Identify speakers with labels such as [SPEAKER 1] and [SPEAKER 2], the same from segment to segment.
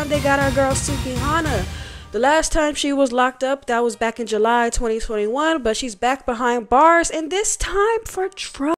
[SPEAKER 1] time they got our girl Sukihana. The last time she was locked up, that was back in July 2021, but she's back behind bars, and this time for drugs.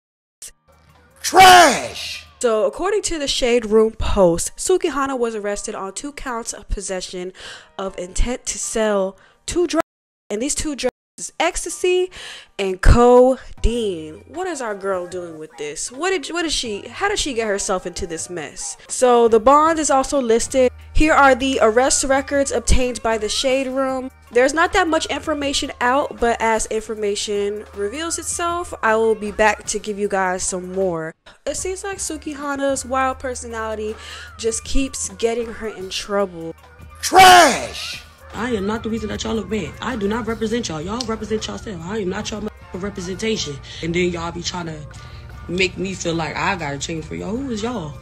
[SPEAKER 2] Trash!
[SPEAKER 1] So, according to the Shade Room Post, Sukihana was arrested on 2 counts of possession of intent to sell 2 drugs, and these 2 drugs is ecstasy and codeine. What is our girl doing with this? How did she get herself into this mess? So the bond is also listed. Here are the arrest records obtained by the Shade Room. There's not that much information out, but as information reveals itself, I will be back to give you guys some more. It seems like Sukihana's wild personality just keeps getting her in trouble.
[SPEAKER 2] Trash!
[SPEAKER 3] I am not the reason that y'all look bad. I do not represent y'all. Y'all represent yourself. I am not y'all representation. And then y'all be trying to make me feel like I gotta change for y'all. Who is y'all?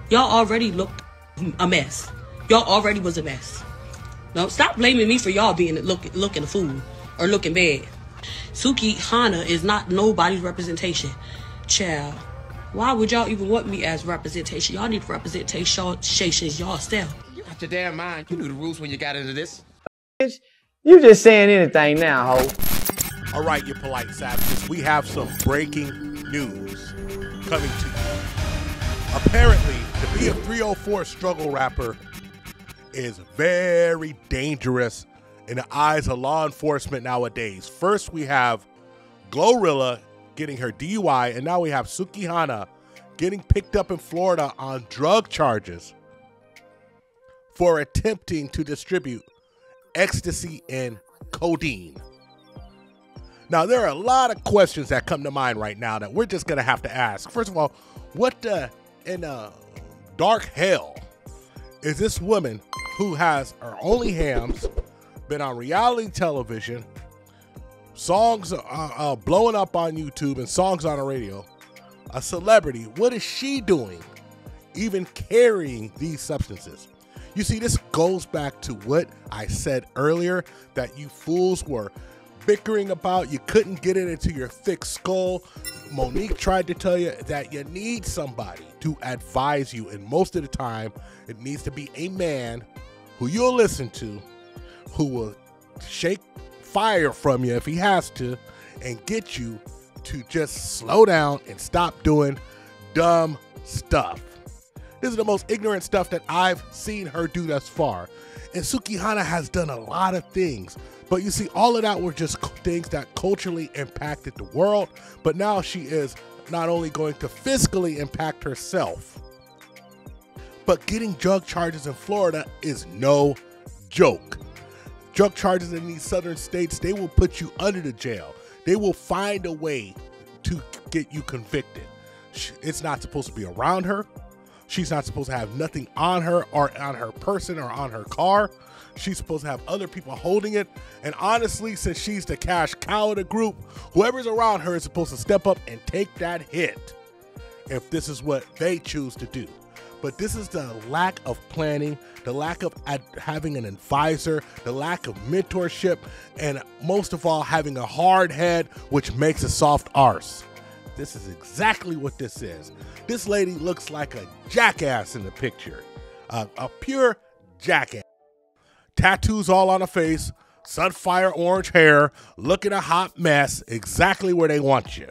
[SPEAKER 3] Y'all already looked a mess. Y'all already was a mess. No, stop blaming me for y'all being looking a fool or looking bad. Sukihana is not nobody's representation. Child, why would y'all even want me as representation? Y'all need representations y'all self.
[SPEAKER 2] Got your damn mind. You knew the rules when you got into this.
[SPEAKER 4] You just saying anything now, ho.
[SPEAKER 5] All right, you polite savages, we have some breaking news coming to you. Apparently, to be a 304 struggle rapper is very dangerous in the eyes of law enforcement nowadays. First, we have Glorilla getting her DUI, and now we have Sukihana getting picked up in Florida on drug charges for attempting to distribute ecstasy and codeine. Now, there are a lot of questions that come to mind right now that we're just going to have to ask. First of all, what in dark hell is this woman who has her only hams, been on reality television, songs blowing up on YouTube and songs on the radio, a celebrity? What is she doing even carrying these substances? You see, this goes back to what I said earlier, that you fools were bickering about. You couldn't get it into your thick skull. Monique tried to tell you that you need somebody to advise you, and most of the time, it needs to be a man who you'll listen to, who will shake fire from you if he has to, and get you to just slow down and stop doing dumb stuff. This is the most ignorant stuff that I've seen her do thus far. And Sukihana has done a lot of things. But you see, all of that were just things that culturally impacted the world. But now she is not only going to fiscally impact herself, but getting drug charges in Florida is no joke. Drug charges in these southern states, they will put you under the jail. They will find a way to get you convicted. It's not supposed to be around her. She's not supposed to have nothing on her or on her person or on her car. She's supposed to have other people holding it. And honestly, since she's the cash cow of the group, whoever's around her is supposed to step up and take that hit if this is what they choose to do. But this is the lack of planning, the lack of having an advisor, the lack of mentorship, and most of all, having a hard head, which makes a soft arse. This is exactly what this is. This lady looks like a jackass in the picture. A pure jackass. Tattoos all on her face, sunfire orange hair, looking a hot mess, exactly where they want you.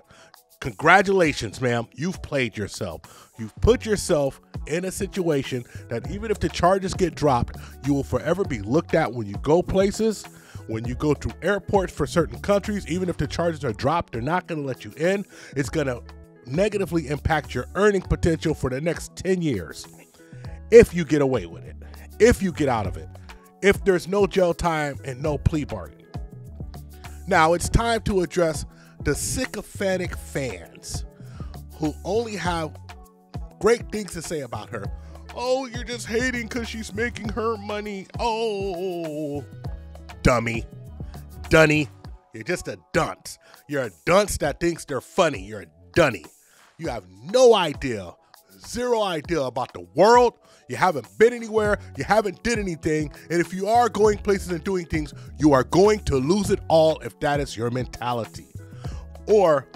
[SPEAKER 5] Congratulations, ma'am. You've played yourself. You've put yourself in a situation that even if the charges get dropped, you will forever be looked at when you go places, when you go through airports for certain countries. Even if the charges are dropped, they're not going to let you in. It's going to negatively impact your earning potential for the next 10 years. If you get away with it, if you get out of it, if there's no jail time and no plea bargaining. Now it's time to address the sycophantic fans who only have great things to say about her. Oh, you're just hating because she's making her money. Oh, dummy, dunny. You're just a dunce. You're a dunce that thinks they're funny. You're a dunny. You have no idea, zero idea about the world. You haven't been anywhere. You haven't did anything. And if you are going places and doing things, you are going to lose it all if that is your mentality. Or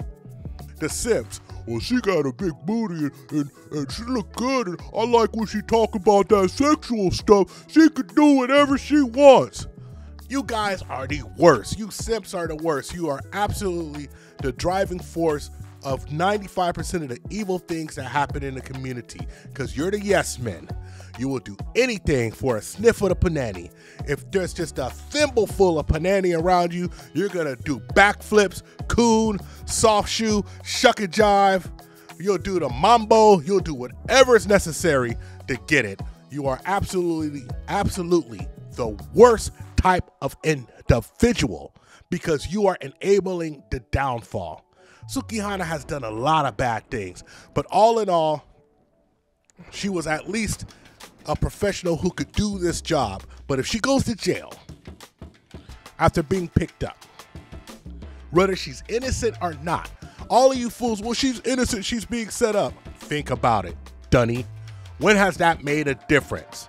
[SPEAKER 5] the Sims. well, she got a big booty and she look good, and I like when she talk about that sexual stuff. She could do whatever she wants. You guys are the worst. You simps are the worst. You are absolutely the driving force of 95% of the evil things that happen in the community, because you're the yes men. You will do anything for a sniff of the panani. If there's just a thimbleful of panani around you, you're gonna do backflips, coon, soft shoe, shuck and jive. You'll do the mambo. You'll do whatever is necessary to get it. You are absolutely the worst type of individual, because you are enabling the downfall. Sukihana has done a lot of bad things, but all in all, she was at least a professional who could do this job. But if she goes to jail after being picked up, whether she's innocent or not, all of you fools, well, she's innocent, she's being set up. Think about it, dunny. When has that made a difference?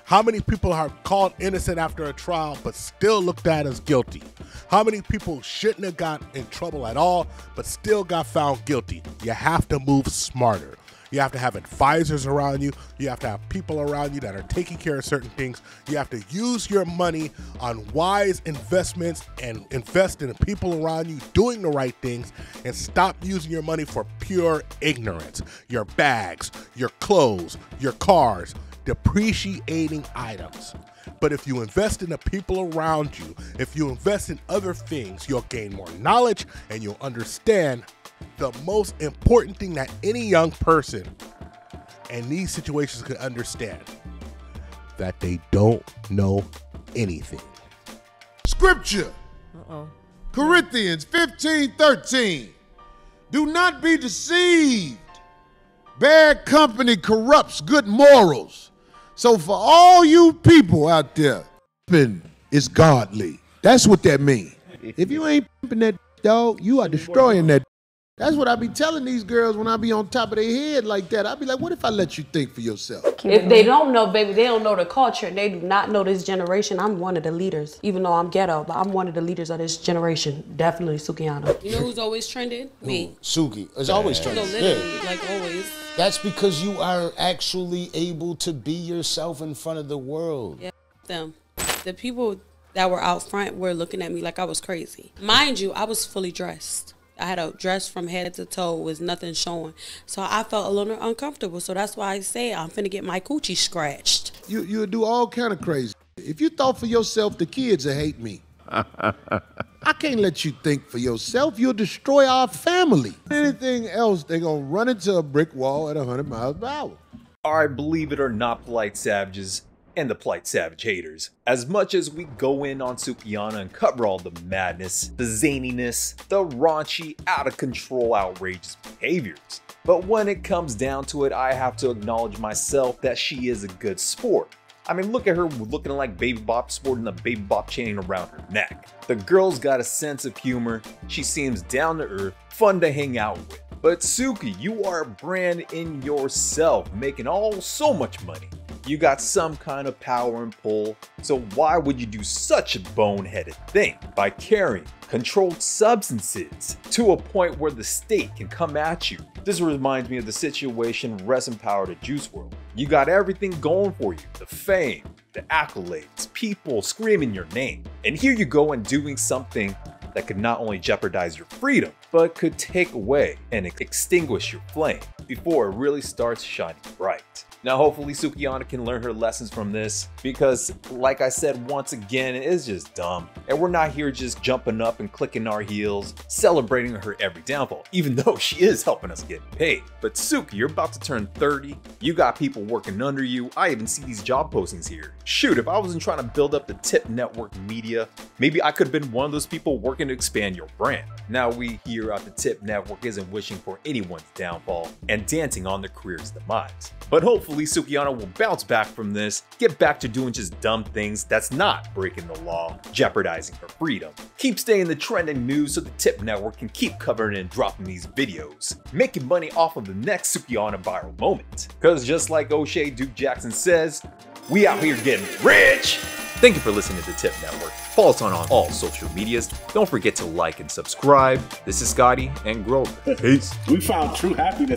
[SPEAKER 5] How many people are called innocent after a trial but still looked at as guilty? How many people shouldn't have got in trouble at all but still got found guilty? You have to move smarter. You have to have advisors around you. You have to have people around you that are taking care of certain things. You have to use your money on wise investments and invest in the people around you doing the right things, and stop using your money for pure ignorance. Your bags, your clothes, your cars, depreciating items. But if you invest in the people around you, if you invest in other things, you'll gain more knowledge and you'll understand the most important thing that any young person in these situations could understand: that they don't know anything.
[SPEAKER 6] Scripture. Corinthians 15:13. Do not be deceived. Bad company corrupts good morals. So for all you people out there, pimping is godly. That's what that means. If you ain't pimping that dog, you are destroying that. That's what I be telling these girls when I be on top of their head like that. I be like, what if I let you think for yourself?
[SPEAKER 3] If they don't know, baby, they don't know the culture. They do not know this generation. I'm one of the leaders. Even though I'm ghetto, but I'm one of the leaders of this generation. Definitely Sukihana.
[SPEAKER 7] You know who's always trending? Me.
[SPEAKER 8] Suki is always
[SPEAKER 7] No,
[SPEAKER 8] trending.
[SPEAKER 7] literally, like always.
[SPEAKER 8] That's because you are actually able to be yourself in front of the world.
[SPEAKER 7] Yeah, them. The people that were out front were looking at me like I was crazy. Mind you, I was fully dressed. I had a dress from head to toe with nothing showing. So I felt a little uncomfortable. So that's why I say I'm finna get my coochie scratched.
[SPEAKER 6] You'll do all kind of crazy. If you thought for yourself, the kids will hate me. I can't let you think for yourself. You'll destroy our family. Anything else, they're gonna run into a brick wall at 100 miles per hour.
[SPEAKER 9] Alright, believe it or not, Polite Savages and the Polite Savage haters. As much as we go in on Sukihana and cover all the madness, the zaniness, the raunchy, out of control, outrageous behaviors, but when it comes down to it, I have to acknowledge myself that she is a good sport. I mean, look at her looking like Baby Bop, sporting the Baby Bop chain around her neck. The girl's got a sense of humor, she seems down to earth, fun to hang out with. But Suki, you are a brand in yourself, making so much money. You got some kind of power and pull, so why would you do such a boneheaded thing by carrying controlled substances to a point where the state can come at you? This reminds me of the situation, rest in power to Juice WRLD. You got everything going for you, the fame, the accolades, people screaming your name, and here you go and doing something that could not only jeopardize your freedom, but could take away and extinguish your flame before it really starts shining bright. Now, hopefully Sukihana can learn her lessons from this, because like I said once again, it is just dumb. And we're not here just jumping up and clicking our heels, celebrating her every downfall, even though she is helping us get paid. But Suki, you're about to turn 30. You got people working under you. I even see these job postings here. Shoot, if I wasn't trying to build up the Tip Network media, maybe I could have been one of those people working to expand your brand. Now we here at the Tip Network isn't wishing for anyone's downfall and dancing on their career's demise. But hopefully Sukihana will bounce back from this, get back to doing just dumb things that's not breaking the law, jeopardizing her freedom. Keep staying in the trending news so the Tip Network can keep covering and dropping these videos, making money off of the next Sukihana viral moment. Cause just like O'Shea Duke Jackson says, we out here getting rich! Thank you for listening to the Tip Network. Follow us on all social medias. Don't forget to like and subscribe. This is Scotty and Grover. Peace.
[SPEAKER 10] We found true happiness